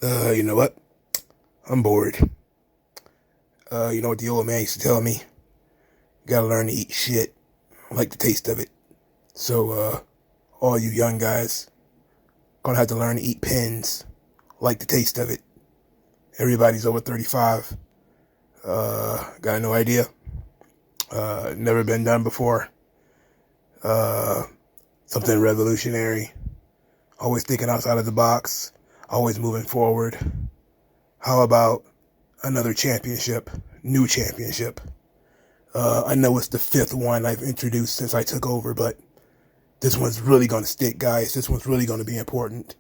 You know what? I'm bored. You know what the old man used to tell me? You gotta learn to eat shit. I like the taste of it. So, all you young guys, gonna have to learn to eat pins. Like the taste of it. Everybody's over 35. Got no idea. Never been done before. Something revolutionary. Always thinking outside of the box. Always moving forward. How about another championship? New championship. I know it's the 5th one I've introduced since I took over, but this one's really going to stick, guys. This one's really going to be important.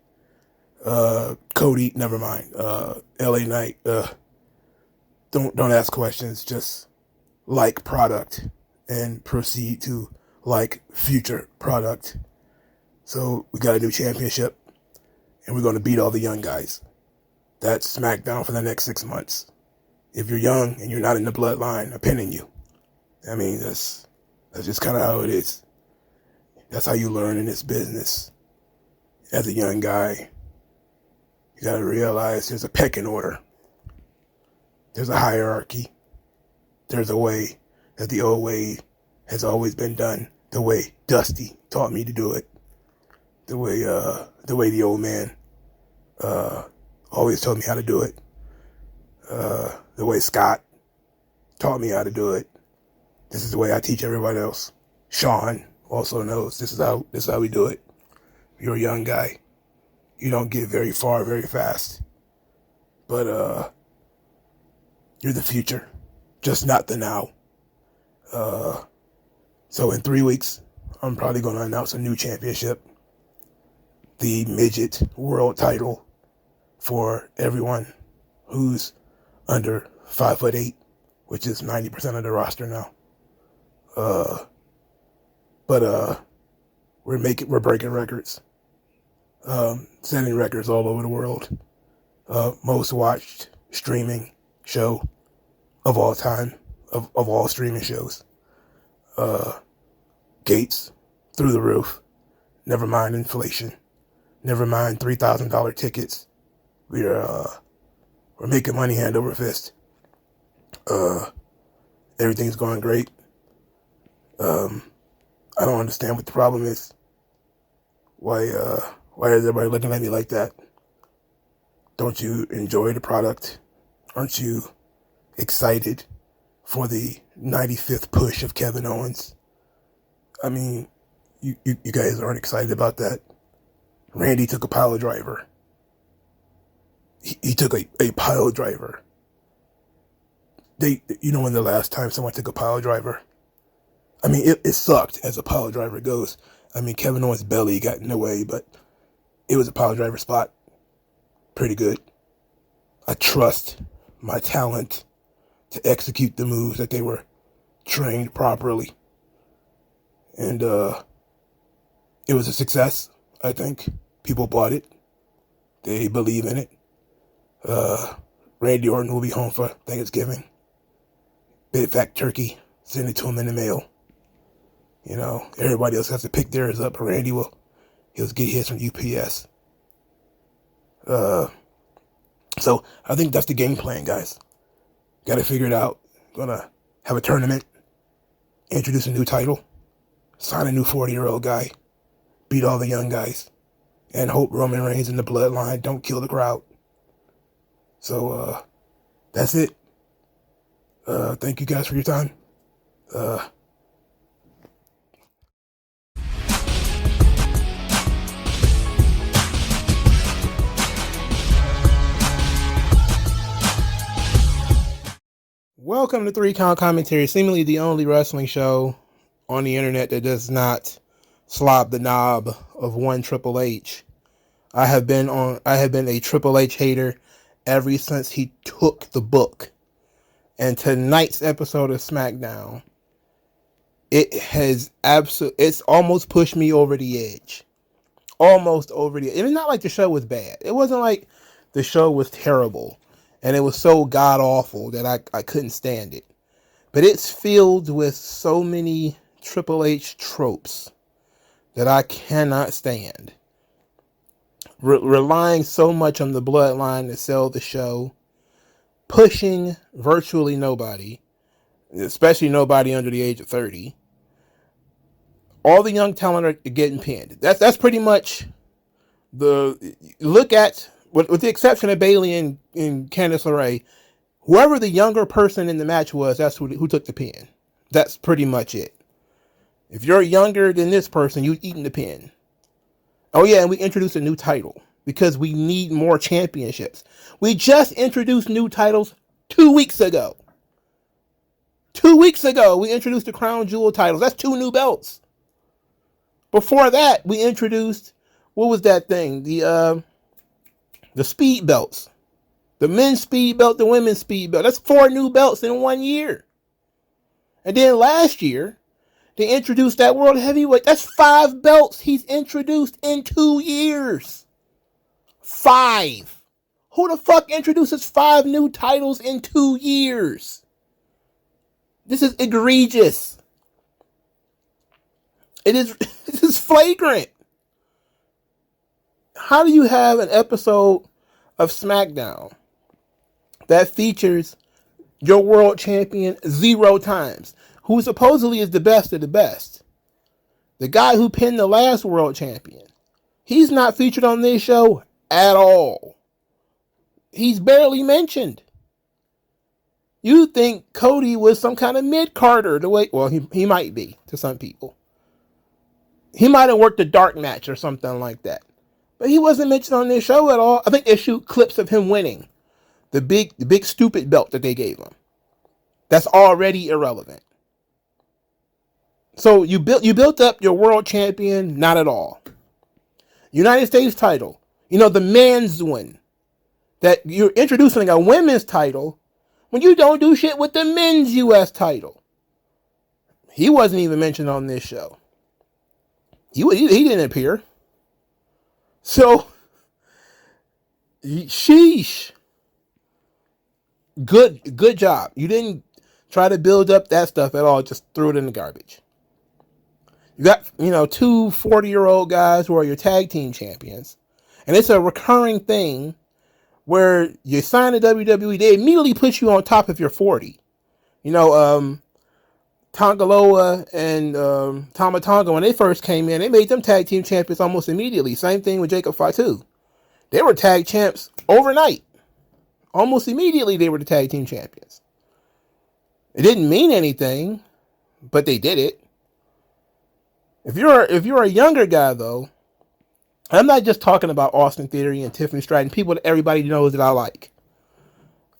Cody, never mind. LA Knight, don't ask questions. Just like product and proceed to like future product. So we got a new championship and we're going to beat all the young guys. That's SmackDown for the next 6 months. If you're young and you're not in the bloodline, I'm pinning you. I mean, that's just kind of how it is. That's how you learn in this business. As a young guy, you got to realize there's a pecking order. There's a hierarchy. There's a way that the old way has always been done. The way Dusty taught me to do it. The way the old man always told me how to do it. The way Scott taught me how to do it. This is the way I teach everybody else. Sean also knows this is how we do it. You're a young guy. You don't get very far very fast. But you're the future. Just not the now. So in 3 weeks, I'm probably going to announce a new championship. The midget world title for everyone who's under 5'8", which is 90% of the roster now. But we're breaking records. Setting records all over the world. Most watched streaming show of all time, of all streaming shows. Gates through the roof. Never mind inflation. Never mind $3,000 tickets. We're making money hand over fist. Everything's going great. I don't understand what the problem is. Why is everybody looking at me like that? Don't you enjoy the product? Aren't you excited for the 95th push of Kevin Owens? I mean, you guys aren't excited about that. Randy took a pile driver. He took a pile driver. You know when the last time someone took a pile driver? I mean, it sucked as a pile driver goes. I mean, Kevin Owens' belly got in the way, but it was a pile driver spot. Pretty good. I trust my talent to execute the moves that they were trained properly. And it was a success, I think. People bought it. They believe in it. Randy Orton will be home for Thanksgiving. Big fat turkey. Send it to him in the mail. You know, everybody else has to pick theirs up. Randy he'll get his from UPS. So I think that's the game plan, guys. Got to figure it out. Gonna have a tournament. Introduce a new title. Sign a new 40-year-old guy. Beat all the young guys. And hope Roman Reigns and the Bloodline don't kill the crowd. So, that's it. Thank you guys for your time. Welcome to 3 Count Commentary, seemingly the only wrestling show on the internet that does not slob the knob of one Triple H. I have been a Triple H hater ever since he took the book. And tonight's episode of SmackDown, it's almost pushed me over the edge. Almost over the edge. It's not like the show was bad. It wasn't like the show was terrible and it was so god awful that I couldn't stand it. But it's filled with so many Triple H tropes that I cannot stand. relying so much on the Bloodline to sell the show, pushing virtually nobody, especially nobody under the age of 30. All the young talent are getting pinned. That's pretty much the look at, with the exception of Bayley and Candice LeRae, whoever the younger person in the match was, that's who took the pin. That's pretty much it. If you're younger than this person, you've eaten the pin. Oh yeah, and we introduced a new title because we need more championships. We just introduced new titles 2 weeks ago. 2 weeks ago, we introduced the Crown Jewel titles. That's 2 new belts. Before that, we introduced, what was that thing? The speed belts. The men's speed belt, the women's speed belt. That's 4 new belts in 1 year. And then last year, they introduced that World Heavyweight. That's 5 belts he's introduced in 2 years. 5. Who the fuck introduces 5 new titles in 2 years? This is egregious. It is flagrant. How do you have an episode of SmackDown that features your world champion 0 times, who supposedly is the best of the best? The guy who pinned the last world champion, he's not featured on this show at all. He's barely mentioned. You think Cody was some kind of mid-carder the way, well, he might be to some people. He might have worked a dark match or something like that. But he wasn't mentioned on this show at all. I think they shoot clips of him winning the big stupid belt that they gave him. That's already irrelevant. So you built up your world champion, not at all. United States title, the men's one. That you're introducing a women's title when you don't do shit with the men's US title. He wasn't even mentioned on this show. He didn't appear. So, sheesh. Good job. You didn't try to build up that stuff at all. Just threw it in the garbage. You got, 2 40-year-old guys who are your tag team champions. And it's a recurring thing where you sign to WWE, they immediately put you on top if you're 40. Tongaloa and Tama Tonga, when they first came in, they made them tag team champions almost immediately. Same thing with Jacob Fatu. They were tag champs overnight. Almost immediately they were the tag team champions. It didn't mean anything, but they did it. If you're a younger guy though, I'm not just talking about Austin Theory and Tiffany Stratton, people that everybody knows that I like.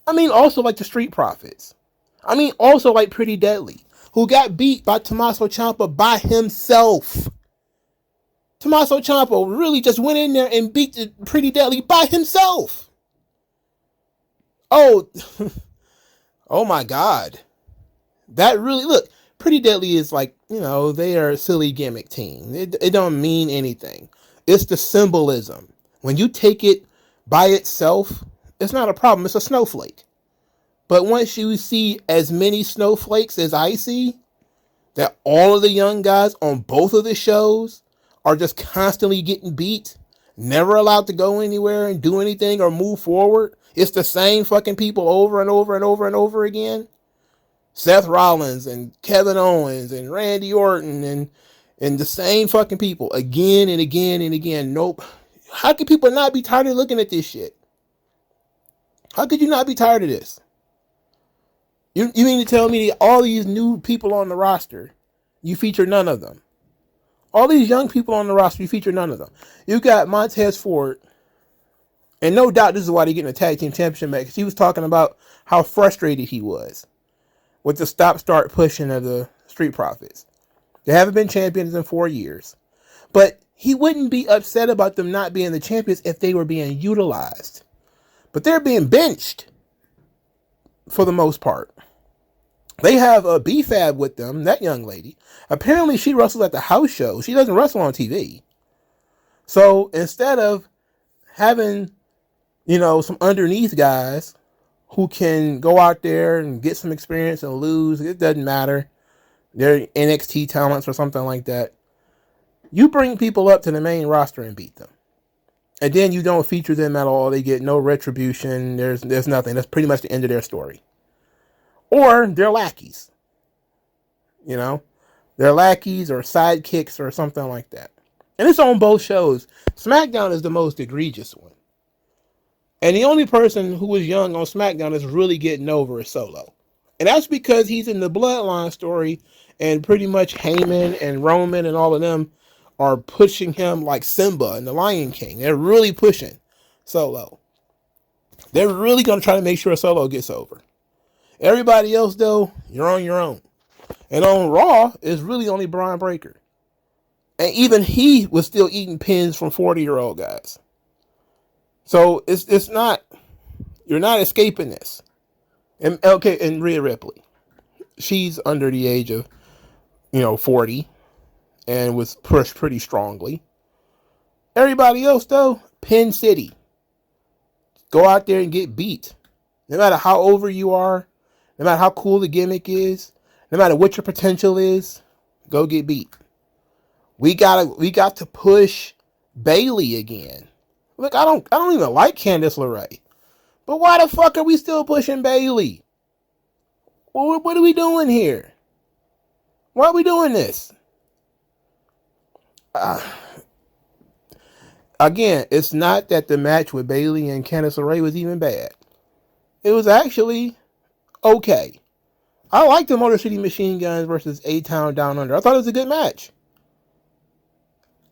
I mean also like the Street Profits. I mean also like Pretty Deadly, who got beat by Tommaso Ciampa by himself. Tommaso Ciampa really just went in there and beat the Pretty Deadly by himself. Oh, oh my God. That really, look, Pretty Deadly is like, they are a silly gimmick team. It don't mean anything. It's the symbolism. When you take it by itself, it's not a problem. It's a snowflake. But once you see as many snowflakes as I see, that all of the young guys on both of the shows are just constantly getting beat, never allowed to go anywhere and do anything or move forward. It's the same fucking people over and over and over and over again. Seth Rollins and Kevin Owens and Randy Orton and the same fucking people again and again and again. Nope. How could people not be tired of looking at this shit? How could you not be tired of this? You mean to tell me that all these new people on the roster, you feature none of them? All these young people on the roster, you feature none of them. You got Montez Ford, and no doubt this is why they're getting a tag team championship match, because he was talking about how frustrated he was with the stop-start pushing of the Street Profits. They haven't been champions in 4 years. But he wouldn't be upset about them not being the champions if they were being utilized. But they're being benched for the most part. They have a B-Fab with them, that young lady. Apparently she wrestles at the house show. She doesn't wrestle on TV. So instead of having, some underneath guys who can go out there and get some experience and lose, it doesn't matter. They're NXT talents or something like that. You bring people up to the main roster and beat them. And then you don't feature them at all. They get no retribution. There's nothing. That's pretty much the end of their story. Or they're lackeys. You know? They're lackeys or sidekicks or something like that. And it's on both shows. SmackDown is the most egregious one. And the only person who was young on SmackDown is really getting over is Solo. And that's because he's in the Bloodline story, and pretty much Heyman and Roman and all of them are pushing him like Simba and the Lion King. They're really pushing Solo. They're really going to try to make sure Solo gets over. Everybody else, though, you're on your own. And on Raw, it's really only Brian Breaker. And even he was still eating pins from 40-year-old guys. So it's not, you're not escaping this. And okay, and Rhea Ripley, she's under the age of, 40, and was pushed pretty strongly. Everybody else, though, Pin City. Go out there and get beat. No matter how over you are, no matter how cool the gimmick is, no matter what your potential is, go get beat. We got to push Bayley again. Look, I don't even like Candice LeRae. But why the fuck are we still pushing Bayley? Well, what are we doing here? Why are we doing this? Again, it's not that the match with Bayley and Candice LeRae was even bad. It was actually okay. I liked the Motor City Machine Guns versus A-Town Down Under. I thought it was a good match.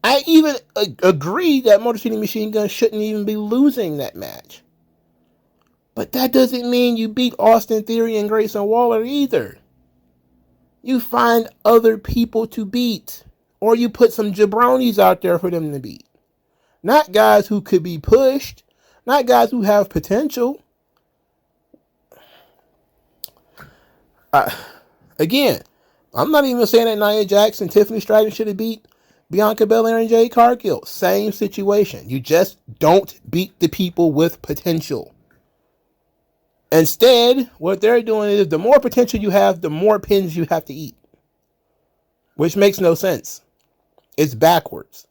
I even agree that Motor City Machine Guns shouldn't even be losing that match. But that doesn't mean you beat Austin Theory and Grayson Waller either. You find other people to beat. Or you put some jabronis out there for them to beat. Not guys who could be pushed. Not guys who have potential. Again, I'm not even saying that Nia Jax and Tiffany Stratton should have beat Bianca Belair and Jade Cargill. Same situation. You just don't beat the people with potential. Instead, what they're doing is the more potential you have, the more pins you have to eat. Which makes no sense. It's backwards.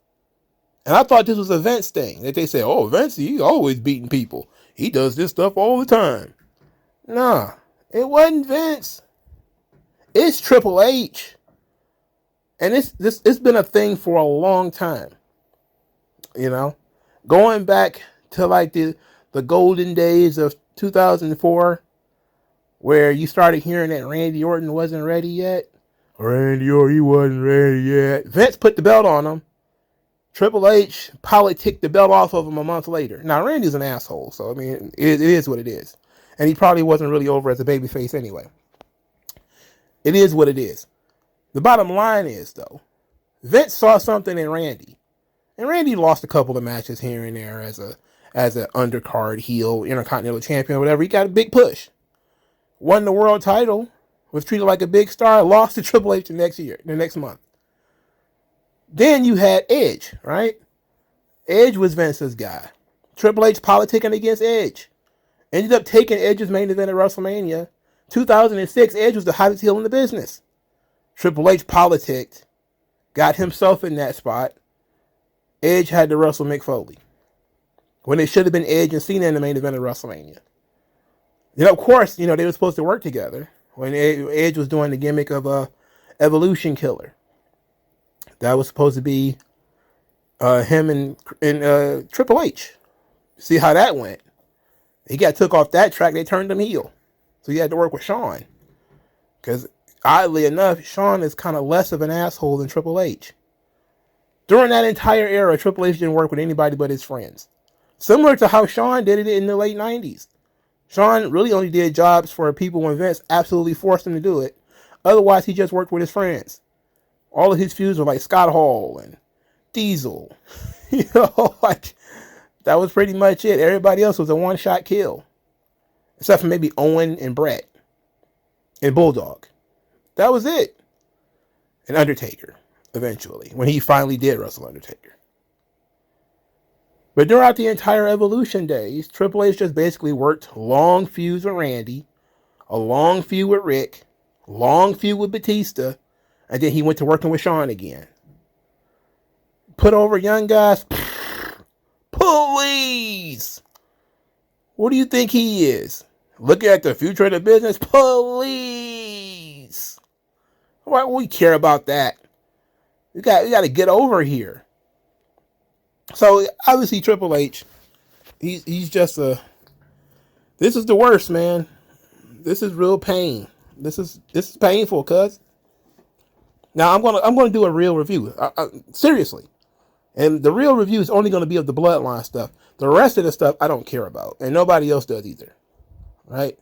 And I thought this was a Vince thing. That they say, oh, Vince, he's always beating people. He does this stuff all the time. Nah, it wasn't Vince. It's Triple H. And it's been a thing for a long time. Going back to like the golden days of 2004, where you started hearing that Randy Orton wasn't ready yet. Randy Orton, he wasn't ready yet. Vince put the belt on him. Triple H politicked the belt off of him a month later. Now, Randy's an asshole, so, I mean, it is what it is. And he probably wasn't really over as a babyface anyway. It is what it is. The bottom line is, though, Vince saw something in Randy. And Randy lost a couple of matches here and there as an undercard heel, Intercontinental Champion, whatever. He got a big push. Won the world title. Was treated like a big star. Lost to Triple H the next month. Then you had Edge, right? Edge was Vince's guy. Triple H politicking against Edge. Ended up taking Edge's main event at WrestleMania. 2006, Edge was the hottest heel in the business. Triple H politicked. Got himself in that spot. Edge had to wrestle Mick Foley. When it should have been Edge and Cena in the main event of WrestleMania. Of course, they were supposed to work together. When Edge was doing the gimmick of a Evolution Killer. That was supposed to be him and Triple H. See how that went. He got took off that track. They turned him heel. So he had to work with Shawn. Because oddly enough, Shawn is kind of less of an asshole than Triple H. During that entire era, Triple H didn't work with anybody but his friends. Similar to how Shawn did it in the late 90s. Shawn really only did jobs for people when Vince absolutely forced him to do it. Otherwise, he just worked with his friends. All of his feuds were like Scott Hall and Diesel. That was pretty much it. Everybody else was a one-shot kill. Except for maybe Owen and Brett. And Bulldog. That was it. And Undertaker, eventually. When he finally did wrestle Undertaker. But throughout the entire Evolution days, Triple H just basically worked long feuds with Randy, a long feud with Rick, long feud with Batista, and then he went to working with Shawn again. Put over young guys, Please. What do you think he is? Looking at the future of the business? Please. Why do we care about that? We got to get over here. So obviously Triple H, he's just this is the worst, man. This is real pain. This is painful, cuz. Now I'm gonna do a real review. Seriously. And the real review is only gonna be of the Bloodline stuff. The rest of the stuff I don't care about. And nobody else does either. Right?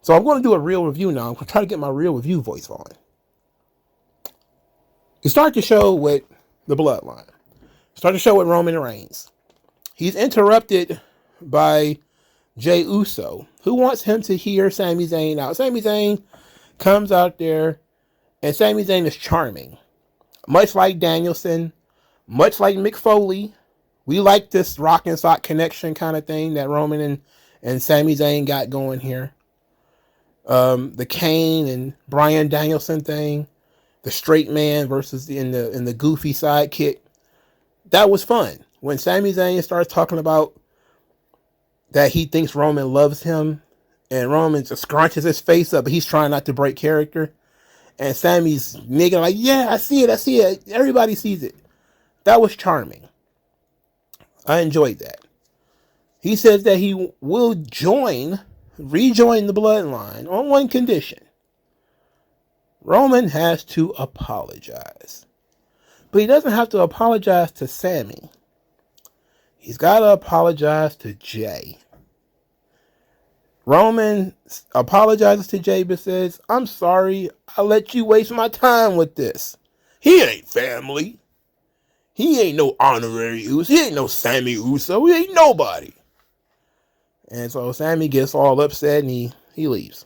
So I'm gonna do a real review now. I'm gonna try to get my real review voice on. You start the show with the Bloodline. Start the show with Roman Reigns. He's interrupted by Jey Uso, who wants him to hear Sami Zayn out. Sami Zayn comes out there, and Sami Zayn is charming. Much like Danielson, much like Mick Foley. We like this rock and sock connection kind of thing that Roman and Sami Zayn got going here. The Kane and Bryan Danielson thing. The straight man versus in the goofy sidekick. That was fun. When Sami Zayn starts talking about that he thinks Roman loves him, and Roman just scrunches his face up, but he's trying not to break character. And Sammy's nigging like, yeah, I see it. Everybody sees it. That was charming. I enjoyed that. He says that he will rejoin the Bloodline on one condition. Roman has to apologize. But he doesn't have to apologize to Sammy. He's got to apologize to Jey. Roman apologizes to Jey but says, I'm sorry, I let you waste my time with this. He ain't family. He ain't no honorary Uso. He ain't no Sammy Uso. He ain't nobody. And so Sammy gets all upset and he leaves.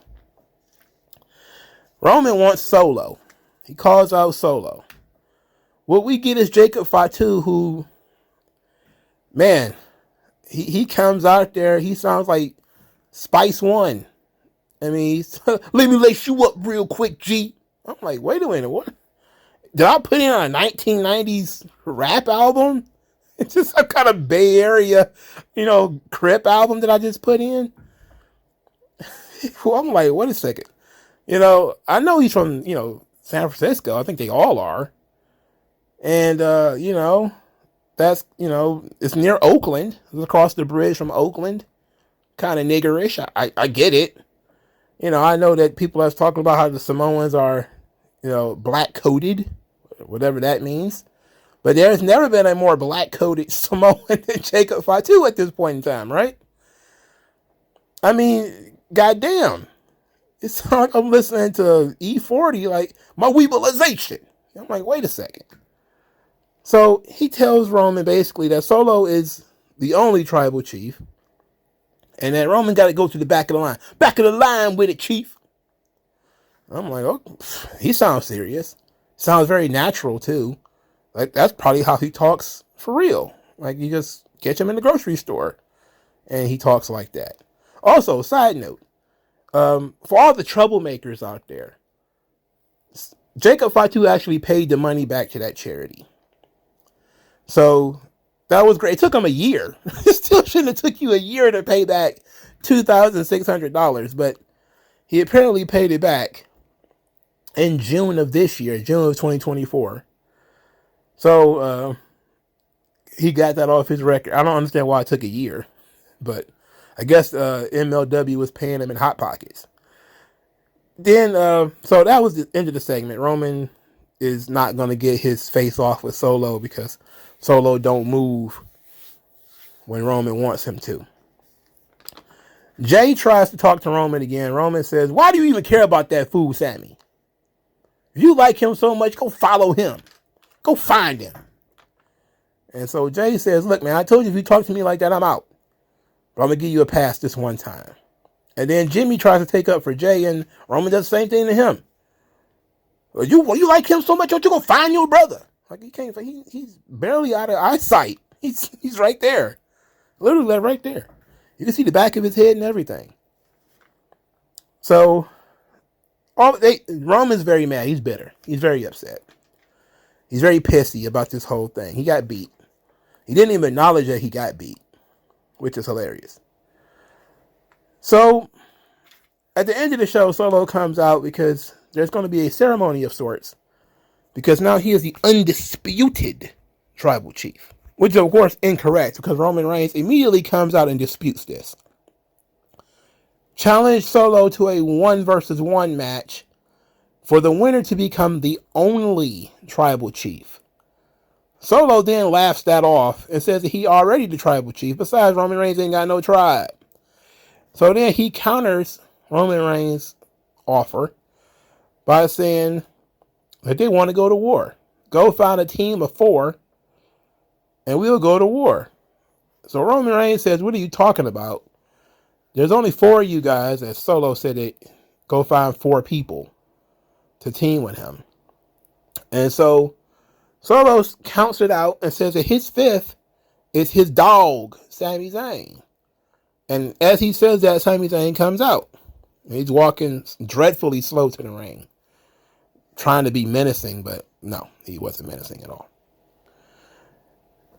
Roman wants Solo. He calls out Solo. What we get is Jacob Fatu, who, man, he comes out there. He sounds like Spice One. I mean, let me lace you up real quick, G. I'm like, wait a minute, what? Did I put in a 1990s rap album? It's just some kind of Bay Area, Crip album that I just put in. Well, I'm like, wait a second. I know he's from, San Francisco. I think they all are. And, that's, it's near Oakland. It's across the bridge from Oakland. Kind of niggerish. I get it. I know that people are talking about how the Samoans are, black-coated, whatever that means. But there's never been a more black-coated Samoan than Jacob Fatu at this point in time, right? I mean, goddamn. It's like I'm listening to E40, like, my weebilization. I'm like, wait a second. So he tells Roman basically that Solo is the only tribal chief. And that Roman got to go to the back of the line. Back of the line with it, chief. I'm like, oh, he sounds serious. Sounds very natural, too. Like, that's probably how he talks for real. Like, you just catch him in the grocery store. And he talks like that. Also, side note. For all the troublemakers out there, Jacob Fatu actually paid the money back to that charity. So that was great. It took him a year. It still shouldn't have took you a year to pay back $2,600, but he apparently paid it back in June of this year, June of 2024. So he got that off his record. I don't understand why it took a year, but I guess MLW was paying him in Hot Pockets. Then, so that was the end of the segment. Roman is not going to get his face off with Solo because Solo don't move when Roman wants him to. Jey tries to talk to Roman again. Roman says, why do you even care about that fool, Sammy? If you like him so much, go follow him. Go find him. And so Jey says, look, man, I told you if you talk to me like that, I'm out. But I'm going to give you a pass this one time. And then Jimmy tries to take up for Jey, and Roman does the same thing to him. Well, you like him so much, don't you go find your brother? Like, he can't, he's barely out of eyesight. He's right there. Literally right there. You can see the back of his head and everything. So, Roman's very mad. He's bitter. He's very upset. He's very pissy about this whole thing. He got beat. He didn't even acknowledge that he got beat, which is hilarious. So, at the end of the show, Solo comes out because there's going to be a ceremony of sorts. Because now he is the undisputed tribal chief. Which is, of course, incorrect, because Roman Reigns immediately comes out and disputes this. Challenge Solo to a 1-versus-1 match for the winner to become the only tribal chief. Solo then laughs that off and says that he already the tribal chief. Besides, Roman Reigns ain't got no tribe. So then he counters Roman Reigns' offer by saying that they want to go to war. Go find a team of 4 and we'll go to war. So Roman Reigns says, what are you talking about? There's only 4 of you guys, as Solo said it, go find 4 people to team with him. And so Solo counts it out and says that his 5th is his dog, Sami Zayn. And as he says that, Sami Zayn comes out. He's walking dreadfully slow to the ring, trying to be menacing, but no, he wasn't menacing at all.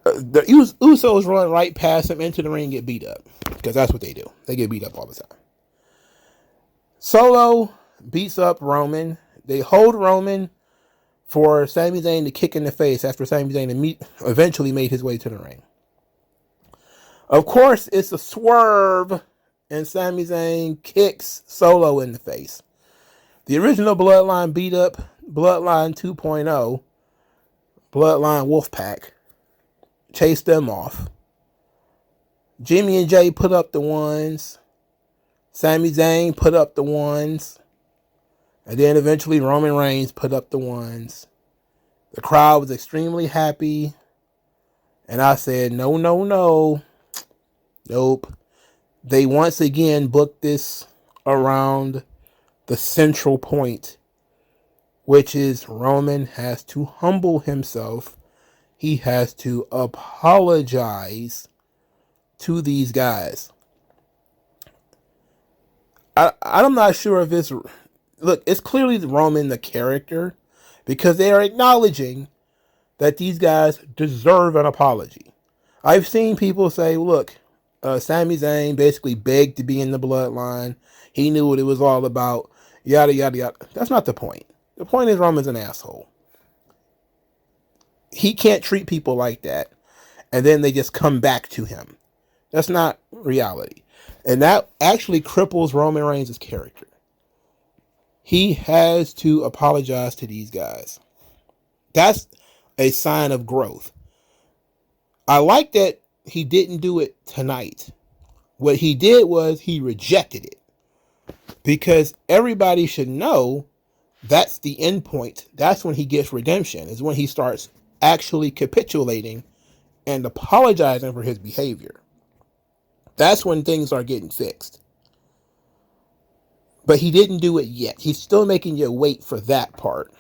The Usos run right past him into the ring and get beat up, because that's what they do. They get beat up all the time. Solo beats up Roman. They hold Roman for Sami Zayn to kick in the face after Sami Zayn eventually made his way to the ring. Of course, it's a swerve, and Sami Zayn kicks Solo in the face. The original Bloodline beat up Bloodline 2.0, Bloodline Wolfpack, chased them off. Jimmy and Jay put up the 1s. Sami Zayn put up the 1s. And then eventually Roman Reigns put up the 1s. The crowd was extremely happy. And I said, no, no, no. Nope. They once again booked this around the central point, which is Roman has to humble himself. He has to apologize to these guys. I'm not sure if it's... Look, it's clearly Roman the character, because they are acknowledging that these guys deserve an apology. I've seen people say, look, Sami Zayn basically begged to be in the Bloodline. He knew what it was all about. Yada, yada, yada. That's not the point. The point is Roman's an asshole. He can't treat people like that, and then they just come back to him. That's not reality. And that actually cripples Roman Reigns' character. He has to apologize to these guys. That's a sign of growth. I like that he didn't do it tonight. What he did was he rejected it. Because everybody should know that's the end point. That's when he gets redemption, is when he starts actually capitulating and apologizing for his behavior. That's when things are getting fixed. But he didn't do it yet. He's still making you wait for that part.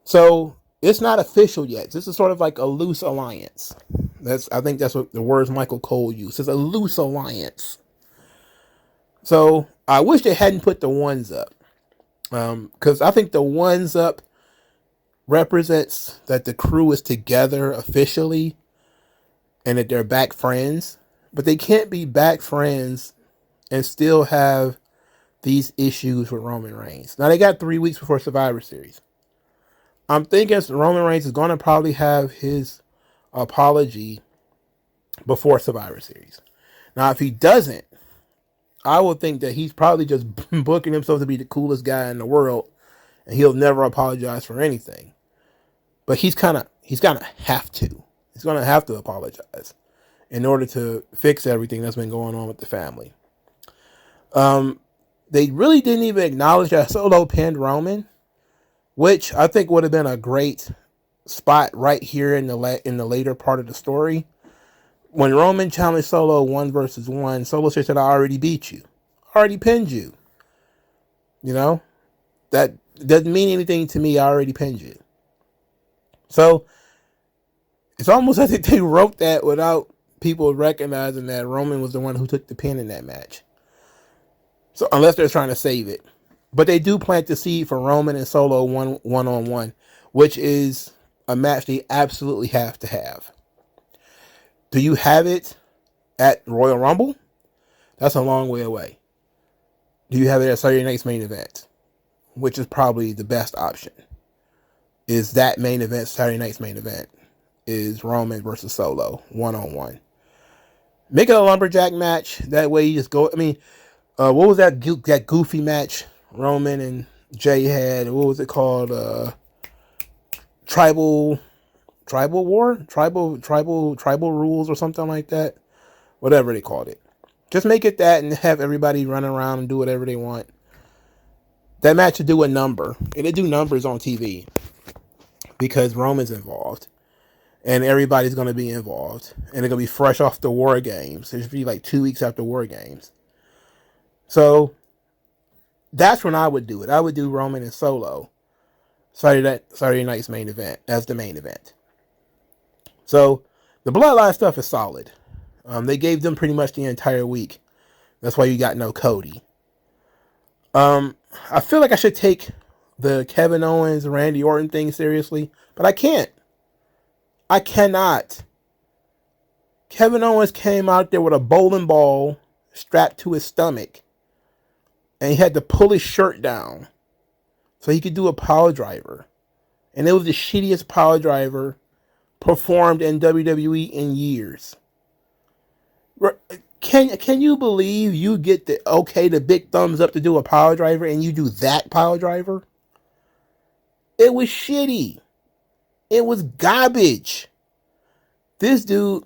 So it's not official yet. This is sort of like a loose alliance. I think that's what the words Michael Cole used. It's a loose alliance. So I wish they hadn't put the 1s up. Because I think the 1s up represents that the crew is together officially and that they're back friends. But they can't be back friends and still have these issues with Roman Reigns. Now, they got 3 weeks before Survivor Series. I'm thinking Roman Reigns is going to probably have his apology before Survivor Series. Now, if he doesn't, I will think that he's probably just booking himself to be the coolest guy in the world, and he'll never apologize for anything. But he's gonna have to. He's gonna have to apologize in order to fix everything that's been going on with the family. They really didn't even acknowledge that Solo pinned Roman, which I think would have been a great spot right here in the later part of the story. When Roman challenged Solo 1-versus-1, Solo said, I already beat you. I already pinned you. You know? That doesn't mean anything to me. I already pinned you. So, it's almost as if they wrote that without people recognizing that Roman was the one who took the pin in that match. So, unless they're trying to save it. But they do plant the seed for Roman and Solo one-on-one, which is a match they absolutely have to have. Do you have it at Royal Rumble? That's a long way away. Do you have it at Saturday night's main event? Which is probably the best option. Is that main event, Saturday night's main event, is Roman versus Solo, 1-on-1. Make it a lumberjack match. That way you just go, I mean, what was that goofy match Roman and Jay had? What was it called? Tribal War? Tribal Rules or something like that? Whatever they called it. Just make it that and have everybody run around and do whatever they want. That match should do a number. It'll do numbers on TV. Because Roman's involved. And everybody's going to be involved. And they're going to be fresh off the War Games. It should be like 2 weeks after War Games. So, that's when I would do it. I would do Roman and Solo. Saturday night's main event. As the main event. So, the Bloodline stuff is solid. They gave them pretty much the entire week. That's why you got no Cody. I feel like I should take the Kevin Owens, Randy Orton thing seriously, but I can't. I cannot. Kevin Owens came out there with a bowling ball strapped to his stomach, and he had to pull his shirt down so he could do a power driver. And it was the shittiest power driver performed in WWE in years. Can you believe you get the big thumbs up to do a power driver and you do that power driver? It was shitty. It was garbage. This dude,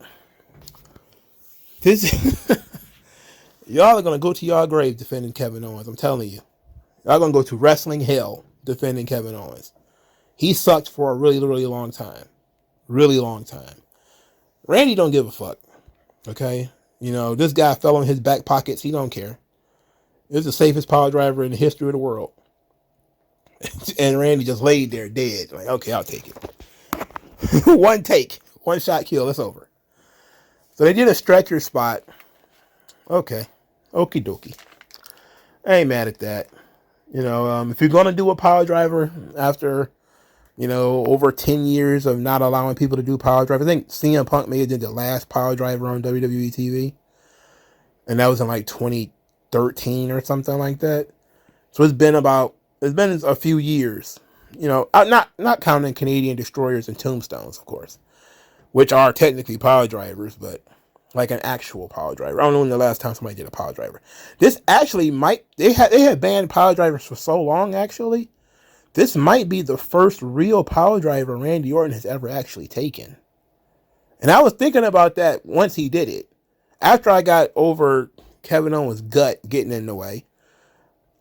y'all are going to go to y'all grave defending Kevin Owens. I'm telling you. Y'all going to go to wrestling hell defending Kevin Owens. He sucked for a really, really long time. Really long time. Randy don't give a fuck. Okay? You know, this guy fell on his back pockets. He don't care. It was the safest power driver in the history of the world. And Randy just laid there dead. Like, okay, I'll take it. One take. One shot kill. It's over. So they did a stretcher spot. Okay. Okie dokie. I ain't mad at that. You know, if you're going to do a power driver after, you know, over 10 years of not allowing people to do power driver. I think CM Punk maybe did the last power driver on WWE TV. And that was in like 2013 or something like that. So it's been a few years. You know, not counting Canadian Destroyers and Tombstones, of course, which are technically power drivers, but like an actual power driver. I don't know when the last time somebody did a power driver. This actually they had banned power drivers for so long, actually. This might be the first real power driver Randy Orton has ever actually taken. And I was thinking about that once he did it. After I got over Kevin Owens' gut getting in the way,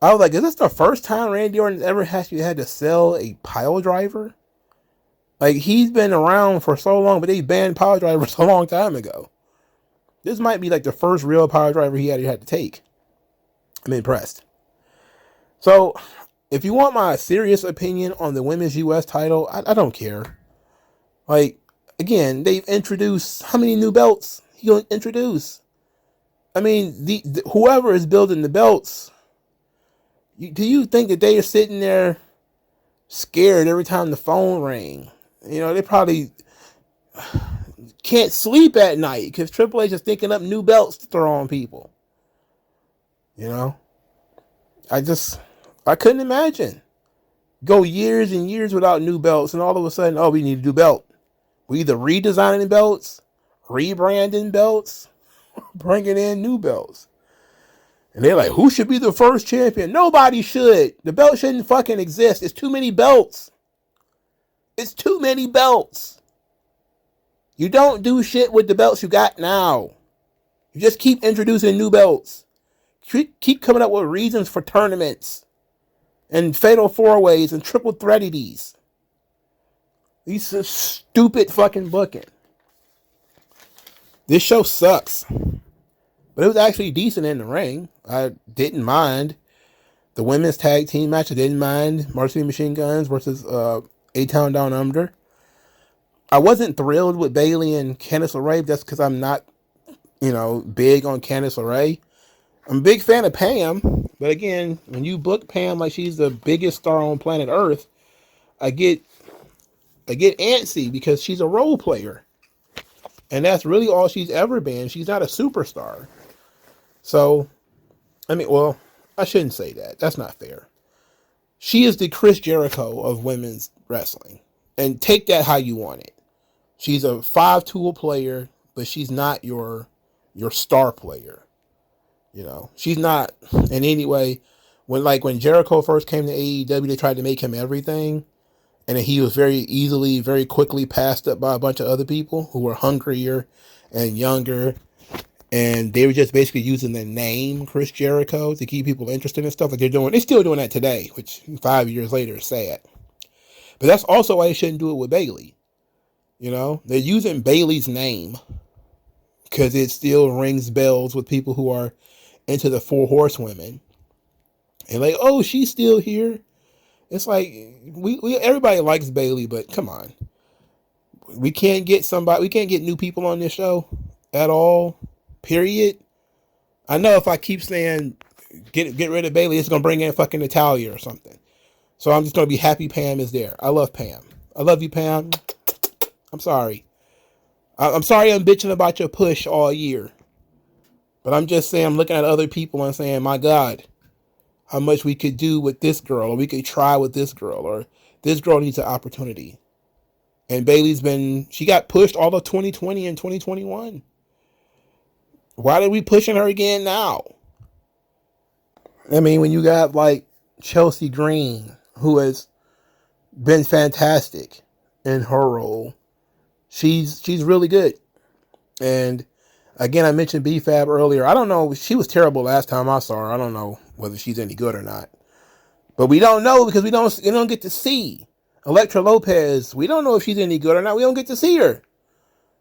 I was like, is this the first time Randy Orton ever actually had to sell a pile driver? Like, he's been around for so long, but they banned power drivers a long time ago. This might be like the first real power driver he had to take. I'm impressed. So, if you want my serious opinion on the women's U.S. title, I don't care. Like, again, they've introduced, how many new belts he gonna introduce? I mean, whoever is building the belts, do you think that they are sitting there scared every time the phone rang? You know, they probably can't sleep at night because Triple H is thinking up new belts to throw on people. You know? I couldn't imagine. Go years and years without new belts, and all of a sudden, oh, we need a new belt. We either redesigning belts, rebranding belts, or bringing in new belts. And they're like, who should be the first champion? Nobody should. The belt shouldn't fucking exist. It's too many belts. It's too many belts. You don't do shit with the belts you got now. You just keep introducing new belts. Keep coming up with reasons for tournaments. And fatal four-ways and triple threadities. These are stupid fucking booking. This show sucks. But it was actually decent in the ring. I didn't mind the women's tag team match. I didn't mind Marcy Machine Guns versus A-Town Down Under. I wasn't thrilled with Bayley and Candice LeRae. That's because I'm not, big on Candice LeRae. I'm a big fan of Pam. But again, when you book Pam like she's the biggest star on planet Earth, I get antsy because she's a role player. And that's really all she's ever been. She's not a superstar. So, I mean, well, I shouldn't say that. That's not fair. She is the Chris Jericho of women's wrestling. And take that how you want it. She's a 5-tool player, but she's not your star player. You know, she's not in any way. When Jericho first came to AEW, they tried to make him everything. And he was very quickly passed up by a bunch of other people who were hungrier and younger. And they were just basically using the name Chris Jericho to keep people interested in stuff like they're doing. They're still doing that today, which 5 years later is sad. But that's also why they shouldn't do it with Bayley. You know, they're using Bayley's name because it still rings bells with people who are into the Four Horsewomen. And like, oh, she's still here. It's like we everybody likes Bayley, but come on. We can't get new people on this show at all. Period. I know if I keep saying get rid of Bayley, it's gonna bring in fucking Natalia or something. So I'm just gonna be happy Pam is there. I love Pam. I love you, Pam. I'm sorry. I'm sorry I'm bitching about your push all year. But I'm just saying, I'm looking at other people and saying, my God, how much we could do with this girl, or we could try with this girl, or this girl needs an opportunity. And she got pushed all of 2020 and 2021. Why are we pushing her again now? I mean, when you got like Chelsea Green, who has been fantastic in her role, she's really good. And again, I mentioned B-Fab earlier. I don't know. She was terrible last time I saw her. I don't know whether she's any good or not. But we don't know because we don't get to see. Elektra Lopez, we don't know if she's any good or not. We don't get to see her.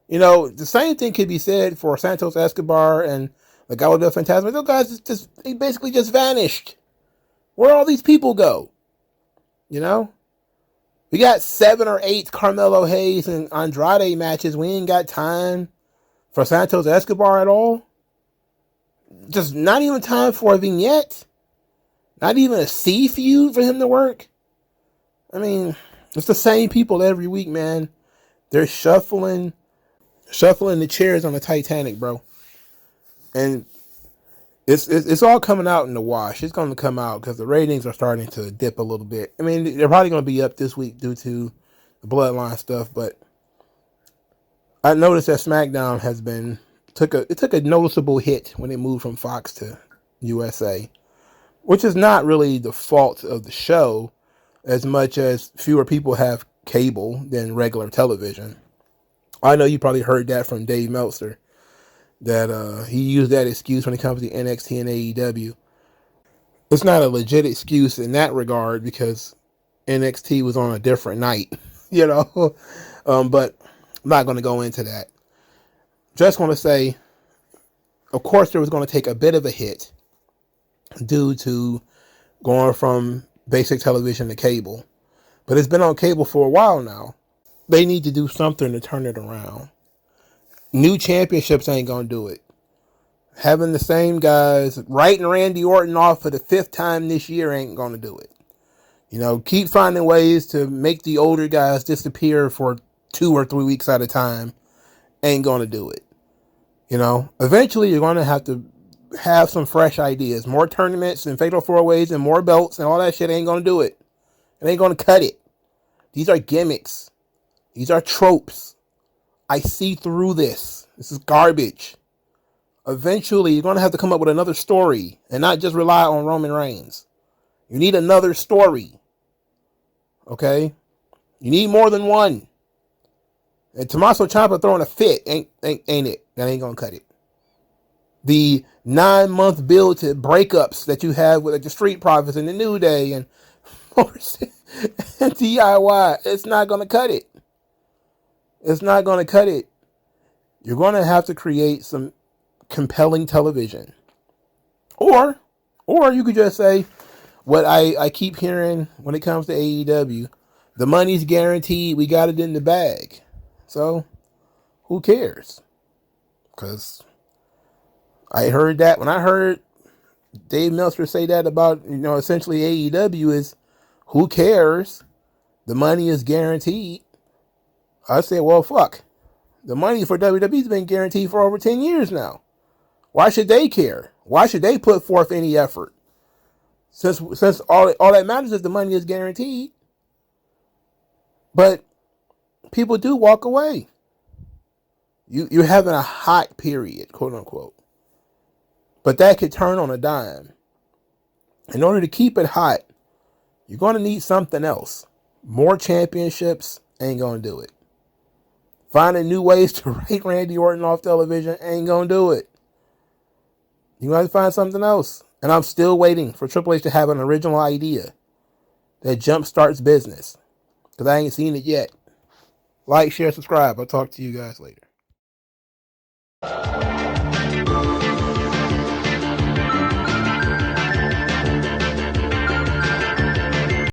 You know, the same thing could be said for Santos Escobar and the guy with the Phantasma. Those guys they basically just vanished. Where all these people go? You know? We got 7 or 8 Carmelo Hayes and Andrade matches. We ain't got time for Santos Escobar at all. Just not even time for a vignette. Not even a C feud for him to work. I mean, it's the same people every week, man. They're shuffling the chairs on the Titanic, bro. And it's all coming out in the wash. It's going to come out because the ratings are starting to dip a little bit. I mean, they're probably going to be up this week due to the Bloodline stuff, but I noticed that SmackDown took a noticeable hit when it moved from Fox to USA, which is not really the fault of the show as much as fewer people have cable than regular television. I know you probably heard that from Dave Meltzer, that he used that excuse when it comes to NXT and AEW. It's not a legit excuse in that regard because NXT was on a different night, you know. But I'm not going to go into that. Just want to say, of course, there was going to take a bit of a hit due to going from basic television to cable. But it's been on cable for a while now. They need to do something to turn it around. New championships ain't going to do it. Having the same guys, writing Randy Orton off for the 5th time this year ain't going to do it. You know, keep finding ways to make the older guys disappear for 2 or 3 weeks at a time ain't going to do it. You know, eventually you're going to have some fresh ideas. More tournaments and fatal 4-ways and more belts and all that shit ain't going to do it. It ain't going to cut it. These are gimmicks. These are tropes. I see through this. This is garbage. Eventually, you're going to have to come up with another story and not just rely on Roman Reigns. You need another story. Okay? You need more than one. And Tommaso Ciampa throwing a fit ain't it. That ain't going to cut it. The 9-month build to breakups that you have with the Street Profits and the New Day and DIY, it's not going to cut it. It's not going to cut it. You're going to have to create some compelling television. Or you could just say what I keep hearing when it comes to AEW. The money's guaranteed. We got it in the bag. So, who cares? Because I heard that. When I heard Dave Meltzer say that about, essentially AEW is, who cares? The money is guaranteed. I said, well, fuck. The money for WWE's been guaranteed for over 10 years now. Why should they care? Why should they put forth any effort? Since all that matters is the money is guaranteed. But people do walk away. You're having a hot period, quote unquote. But that could turn on a dime. In order to keep it hot, you're going to need something else. More championships ain't going to do it. Finding new ways to write Randy Orton off television ain't going to do it. You're going to have to find something else. And I'm still waiting for Triple H to have an original idea that jumpstarts business. Because I ain't seen it yet. Like, share, subscribe. I'll talk to you guys later.